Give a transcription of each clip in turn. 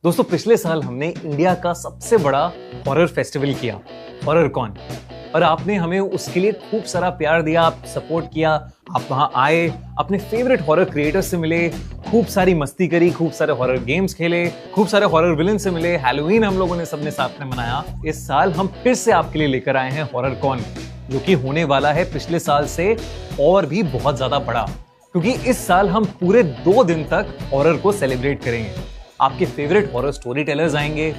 दोस्तों पिछले साल हमने इंडिया का सबसे बड़ा हॉरर फेस्टिवल किया, हॉरर कॉन। और आपने हमें उसके लिए खूब सारा प्यार दिया, आप सपोर्ट किया, आप वहां आए, अपने फेवरेट हॉरर क्रिएटर्स से मिले, खूब सारी मस्ती करी, खूब सारे हॉरर गेम्स खेले, खूब सारे हॉरर विलन से मिले, हैलोवीन हम लोगों ने सबने साथ में मनाया। इस साल हम फिर से आपके लिए लेकर आए हैं हॉरर कॉन, जो कि होने वाला है पिछले साल से और भी बहुत ज्यादा बड़ा, क्योंकि इस साल हम पूरे 2 दिन तक हॉरर को सेलिब्रेट करेंगे। आपके फेवरेट हॉरर स्टोरी टेलर्स आएंगे,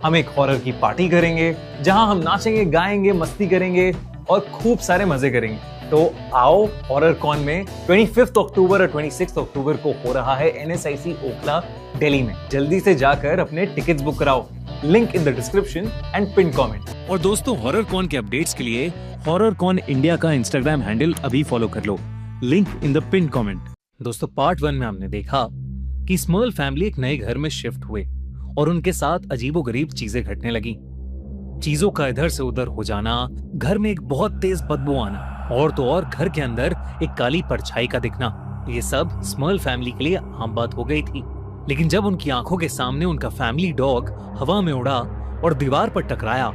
हम एक हॉरर की पार्टी करेंगे जहां हम नाचेंगे, गाएंगे, मस्ती करेंगे और खूब सारे मजे करेंगे। तो आओ हॉरर कॉन में 25 अक्टूबर और 26 अक्टूबर को हो रहा है NSIC ओखला दिल्ली में। जल्दी से जाकर अपने टिकट्स बुक कराओ, link in the description and pin comment. और दोस्तों हॉरर कॉन के अपडेट्स के लिए हॉरर कॉन इंडिया का इंस्टाग्राम हैंडल अभी फॉलो कर लो, link in the pin comment. दोस्तों पार्ट 1 में हमने देखा कि स्मर्ल फैमिली एक नए घर में शिफ्ट हुए और उनके साथ अजीबोगरीब चीजें घटने लगी। चीजों का इधर से उधर हो जाना, घर में एक बहुत तेज बदबू आना और तो और घर के अंदर एक काली परछाई का दिखना, ये सब स्मर्ल फैमिली के लिए आम बात हो गई थी। लेकिन जब उनकी आंखों के सामने उनका फैमिली डॉग हवा में उड़ा और दीवार पर टकराया,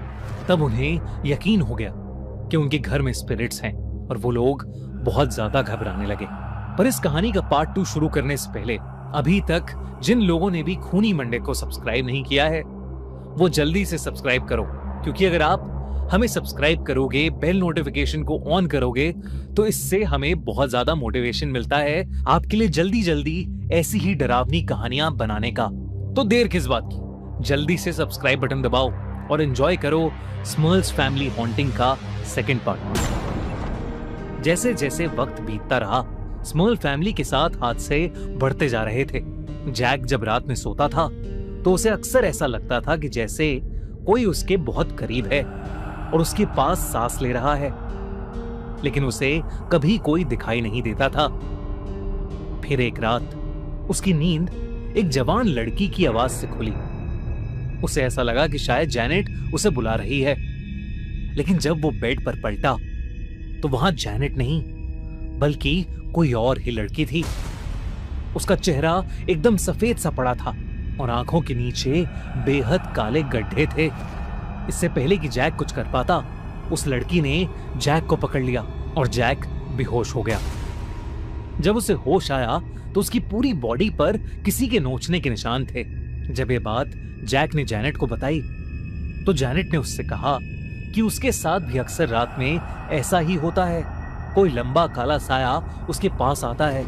तब उन्हें यकीन हो गया कि उनके घर में स्पिरिट्स हैं और वो लोग बहुत ज्यादा घबराने लगे। पर इस कहानी का पार्ट 2 शुरू करने से पहले अभी तक जिन लोगों ने भी खूनी मंडे को सब्सक्राइब नहीं किया है, वो जल्दी से सब्सक्राइब करो, क्योंकि अगर आप हमें सब्सक्राइब करोगे, बेल नोटिफिकेशन को ऑन करोगे, तो इससे हमें बहुत ज्यादा मोटिवेशन मिलता है आपके लिए जल्दी जल्दी ऐसी ही डरावनी कहानियां बनाने का। तो देर किस बात की, जल्दी से सब्सक्राइब बटन दबाओ और एंजॉय करो स्मर्ल्स फैमिली हॉन्टिंग का सेकंड पार्ट। जैसे जैसे वक्त बीतता रहा, स्मर्ल फैमिली के साथ हादसे बढ़ते जा रहे थे। जैक जब रात में सोता था तो उसे अक्सर ऐसा लगता था कि जैसे कोई उसके बहुत करीब है और उसके पास सांस ले रहा है, लेकिन उसे कभी कोई दिखाई नहीं देता था। फिर एक रात उसकी नींद एक जवान लड़की की आवाज से खुली। उसे ऐसा लगा कि शायद जैनेट उसे बुला रही है, लेकिन जब वो बेड पर पलटा तो वहां जैनेट नहीं बल्कि कोई और ही लड़की थी। उसका चेहरा एकदम सफेद सा पड़ा था और आंखों के नीचे बेहद काले गड्ढे थे। इससे पहले कि जैक कुछ कर पाता, उस लड़की ने जैक को पकड़ लिया और जैक बेहोश हो गया। जब उसे होश आया तो उसकी पूरी बॉडी पर किसी के नोचने के निशान थे। जब ये बात जैक ने जैनेट को बताई तो जैनेट ने उससे कहा कि उसके साथ भी अक्सर रात में ऐसा ही होता है। कोई लंबा काला साया उसके पास आता है,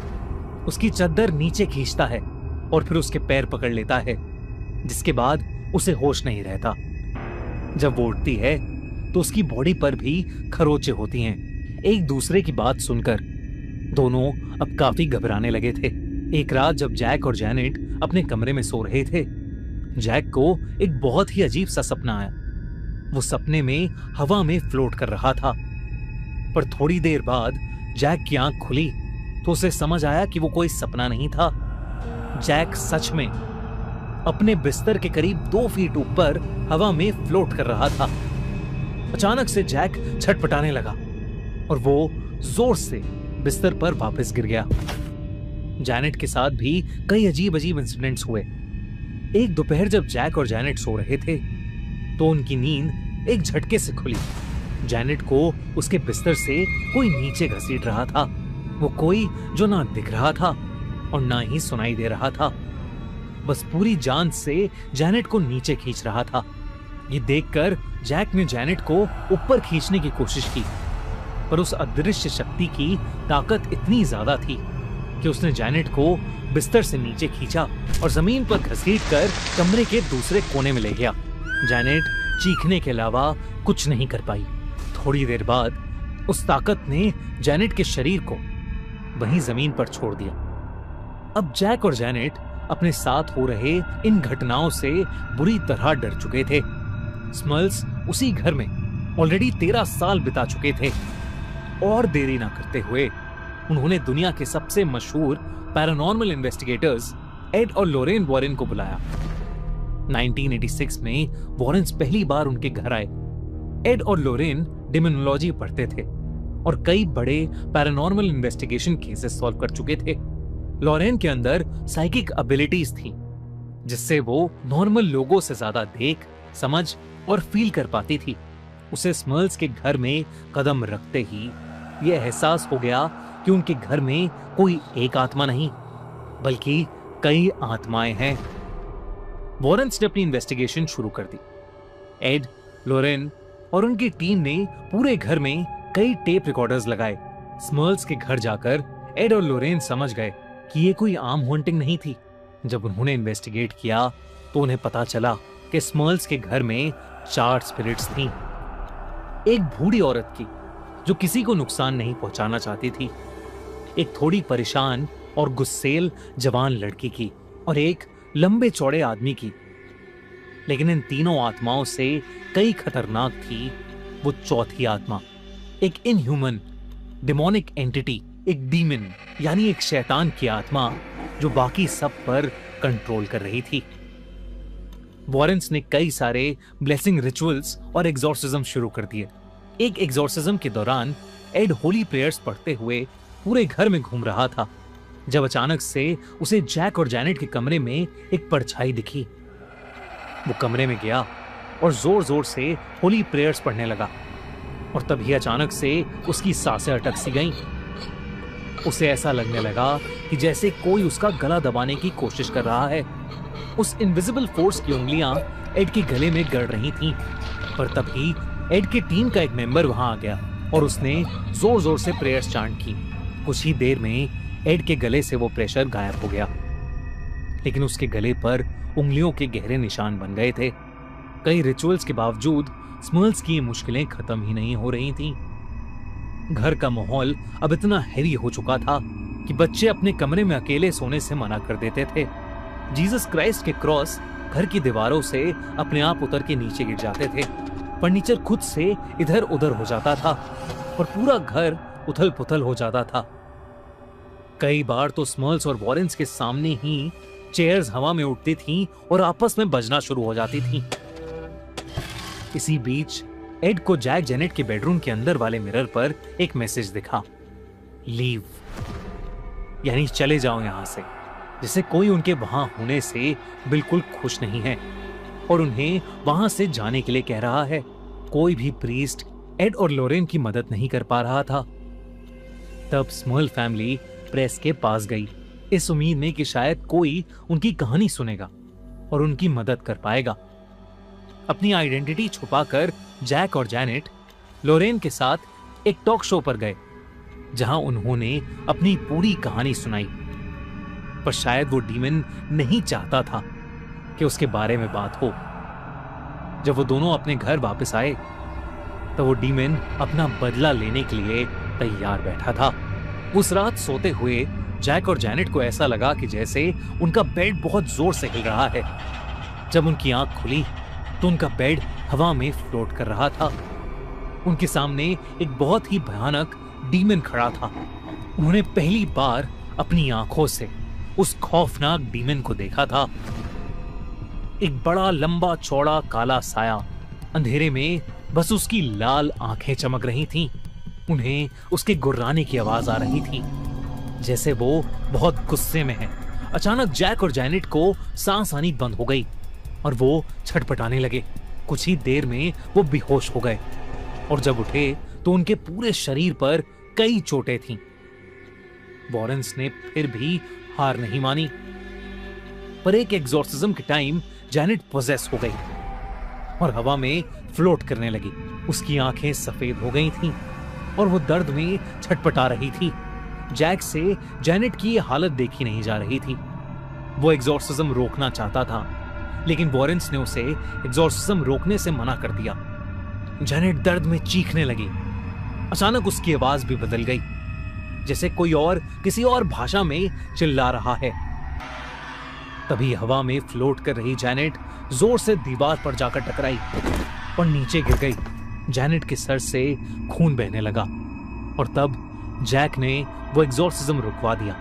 उसकी चद्दर नीचे खींचता है और फिर उसके पैर पकड़ लेता है, जिसके बाद उसे होश नहीं रहता। जब वो उठती है तो उसकी बॉडी पर भी खरोंचे होती हैं। एक दूसरे की बात सुनकर दोनों अब काफी घबराने लगे थे। एक रात जब जैक और जैनेट अपने कमरे में सो रहे थे, जैक को एक बहुत ही अजीब सा सपना आया। वो सपने में हवा में फ्लोट कर रहा था, पर थोड़ी देर बाद जैक की आंख खुली तो उसे समझ आया कि वो कोई सपना नहीं था। जैक सच में अपने बिस्तर के करीब 2 फीट ऊपर हवा में फ्लोट कर रहा था। अचानक से जैक छटपटाने लगा और वो जोर से बिस्तर पर वापस गिर गया। जैनेट के साथ भी कई अजीब अजीब इंसिडेंट्स हुए। एक दोपहर जब जैक और जैनेट सो रहे थे तो उनकी नींद एक झटके से खुली। जैनेट को उसके बिस्तर से कोई नीचे घसीट रहा था। वो कोई जो ना दिख रहा था और ना ही सुनाई दे रहा था, बस पूरी जान से जैनेट को नीचे खींच रहा था। ये देखकर जैक ने जैनेट को ऊपर खींचने की कोशिश की, पर उस अदृश्य शक्ति की ताकत इतनी ज्यादा थी कि उसने जैनेट को बिस्तर से नीचे खींचा और जमीन पर घसीटकर कमरे के दूसरे कोने में ले गया। जैनेट चीखने के अलावा कुछ नहीं कर पाई। थोड़ी देर बाद उस ताकत ने जैनेट के शरीर को वहीं जमीन पर छोड़ दिया। अब जैक और जैनेट अपने साथ हो रहे इन घटनाओं से बुरी तरह डर चुके थे। स्मर्ल्स उसी घर में ऑलरेडी 13 साल बिता चुके थे और देरी ना करते हुए उन्होंने दुनिया के सबसे मशहूर पैरानॉर्मल इन्वेस्टिगेटर्स एड और लोरेन वॉरेन को बुलाया। 1986 में वॉरेन्स पहली बार उनके घर आए। एड और लोरेन डेमोनोलॉजी पढ़ते थे और कई बड़े पैरानॉर्मल इन्वेस्टिगेशन केसेस सॉल्व कर चुके थे। लोरेन के अंदर साइकिक एबिलिटीज थी जिससे वो नॉर्मल लोगों से ज्यादा देख, समझ और फील कर पाती थी। उसे स्मर्ल्स के घर में कदम रखते ही यह एहसास हो गया कि उनके घर में कोई एक आत्मा नहीं बल्कि कई आत्माएं हैं। वॉरेंस ने अपनी इन्वेस्टिगेशन शुरू कर दी। एड, लोरेन और उनकी टीम ने पूरे घर में कई टेप रिकॉर्डर्स लगाए। स्मर्ल्स के घर जाकर एड और लोरेन समझ गए कि ये कोई आम हॉन्टिंग नहीं थी। जब उन्होंने इन्वेस्टिगेट किया तो उन्हें पता चला कि स्मर्ल्स के घर में 4 स्पिरिट्स थीं। एक बूढ़ी औरत की जो किसी को नुकसान नहीं पहुंचाना चाहती थी, एक थोड़ी परेशान और गुस्सेल जवान लड़की की और एक लंबे चौड़े आदमी की। लेकिन इन तीनों आत्माओं से कई खतरनाक थी वो चौथी आत्मा, एक इनह्यूमन डिमोनिक एंटिटी, एक डीमन यानी एक शैतान की आत्मा जो बाकी सब पर कंट्रोल कर रही थी। वॉरेंस ने कई सारे ब्लेसिंग रिचुअल्स और एग्जॉर्सिज्म शुरू कर दिए। एक एग्जॉर्सिज्म के दौरान एड होली प्रेयर्स पढ़ते हुए पूरे घर में घूम रहा था जब अचानक से उसे जैक और जैनेट के कमरे में एक परछाई दिखी। वो कमरे में गया और जोर जोर से होली प्रेयर्स पढ़ने लगा और तभी अचानक से उसकी सांसें अटक सी गईं। उसे ऐसा लगने लगा कि जैसे कोई उसका गला दबाने की कोशिश कर रहा है। उस इनविजिबल फोर्स की उंगलियां एड के गले में गड़ रही थीं, पर तभी एड की टीम का एक मेंबर वहां आ गया और उसने जोर जोर से प्रेयर्स चांट की। कुछ ही देर में एड के गले से वो प्रेशर गायब हो गया, लेकिन उसके गले पर उंगलियों के गहरे निशान बन गए थे। कई रिचुअल्स के बावजूद स्मर्ल्स की ये मुश्किलें खत्म ही नहीं हो रही थीं। घर का माहौल अब इतना हैवी हो चुका था कि बच्चे अपने कमरे में अकेले सोने से मना कर देते थे। जीसस क्राइस्ट के क्रॉस घर की दीवारों से अपने आप उतर के नीचे गिर जाते थे। फर्नीचर खुद से इधर उधर हो जाता था और पूरा घर उथल पुथल हो जाता था। कई बार तो स्मर्ल्स और वॉरेंस के सामने ही चेयर्स हवा में उड़ती थीं और आपस में बजना शुरू हो जाती थीं। इसी बीच एड को जैक जेनेट के बेडरूम के अंदर वाले मिरर पर एक मैसेज दिखा, लीव, यानी चले जाओ यहां से। जैसे कोई उनके वहां होने से बिल्कुल खुश नहीं है और उन्हें वहां से जाने के लिए कह रहा है। कोई भी प्रीस्ट एड और लोरेन की मदद नहीं कर पा रहा था। तब स्मर्ल फैमिली प्रेस के पास गई, इस उम्मीद में कि शायद कोई उनकी कहानी सुनेगा और उनकी मदद कर पाएगा। अपनी आइडेंटिटी छुपाकर जैक और जैनेट लोरेन के साथ एक टॉक शो पर गए जहां उन्होंने अपनी पूरी कहानी सुनाई। पर शायद वो डीमन नहीं चाहता था कि उसके बारे में बात हो। जब वो दोनों अपने घर वापस आए तो वो डीमन अपना बदला लेने के लिए तैयार बैठा था। उस रात सोते हुए जैक और जैनेट को ऐसा लगा कि जैसे उनका बेड बहुत जोर से हिल रहा है। जब उनकी आंख खुली तो उनका बेड हवा में फ्लोट कर रहा था। उनके सामने एक बहुत ही भयानक डीमन खड़ा था। उन्होंने पहली बार अपनी आंखों से उस खौफनाक डीमन को देखा था। एक बड़ा लंबा चौड़ा काला साया, अंधेरे में बस उसकी लाल आंखें चमक रही थीं। उन्हें उसके गुर्राने की आवाज आ रही थी, जैसे वो बहुत गुस्से में है। अचानक जैक और जैनेट को सांस आनी बंद हो गई और वो छटपटाने लगे। कुछ ही देर में वो बेहोश हो गए और जब उठे तो उनके पूरे शरीर पर कई चोटें थीं। वॉरेंस ने फिर भी हार नहीं मानी, पर एक एग्जॉर्सिज्म के टाइम जैनेट पोजेस हो गई और हवा में फ्लोट करने लगी। उसकी आंखें सफेद हो गई थीं और वो दर्द में छटपटा रही थी। जैक से जैनेट की ये हालत देखी नहीं जा रही थी। वो एग्जॉर्सिज्म रोकना चाहता था, लेकिन वॉरेंस ने उसे एग्जॉर्सिज्म रोकने से मना कर दिया। जैनेट दर्द में चीखने लगी। अचानक उसकी आवाज भी बदल गई, जैसे कोई और किसी और भाषा में चिल्ला रहा है। तभी हवा में फ्लोट कर रही जैनेट जोर से दीवार पर जाकर टकराई और नीचे गिर गई। जैनेट के सर से खून बहने लगा और तब जैक ने वो एग्जॉर्सिज्म रुकवा दिया।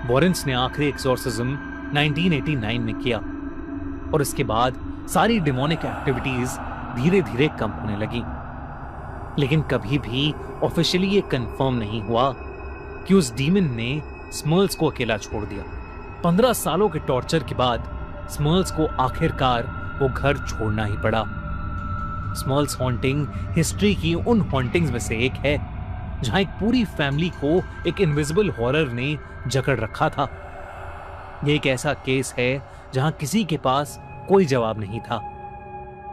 वॉरेंस ने आखिरी एग्जॉर्सिज्म 1989 में किया और इसके बाद सारी डिमोनिक एक्टिविटीज धीरे धीरे कम होने लगी। लेकिन कभी भी ऑफिशियली ये कंफर्म नहीं हुआ कि उस डीमन ने स्मर्ल्स को अकेला छोड़ दिया। 15 सालों के टॉर्चर के बाद स्मर्ल्स को आखिरकार वो घर छोड़ना ही पड़ा। स्मर्ल्स हॉन्टिंग हिस्ट्री की उन हॉन्टिंग्स में से एक है जहां एक पूरी फैमिली को एक इनविजिबल हॉरर ने जकड़ रखा था। ये एक ऐसा केस है जहां किसी के पास कोई जवाब नहीं था।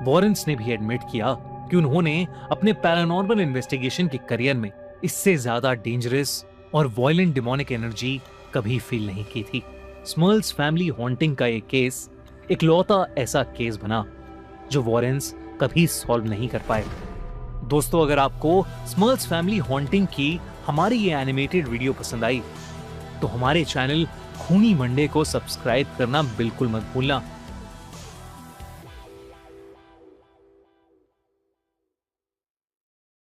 वॉरेंस ने भी एडमिट किया कि उन्होंने अपने पैरानॉर्मल इन्वेस्टिगेशन के करियर में इससे ज्यादा डेंजरस और वॉयलेंट डिमोनिक एनर्जी कभी फील नहीं की थी। स्मर्ल्स फैमिली हॉन्टिंग का ये केस इकलौता ऐसा केस बना जो वॉरेंस कभी सॉल्व नहीं कर पाए। दोस्तों, अगर आपको स्मर्ल्स फैमिली हॉन्टिंग की हमारी ये एनिमेटेड वीडियो पसंद आई तो हमारे चैनल खूनी मंडे को सब्सक्राइब करना बिल्कुल मत भूलना।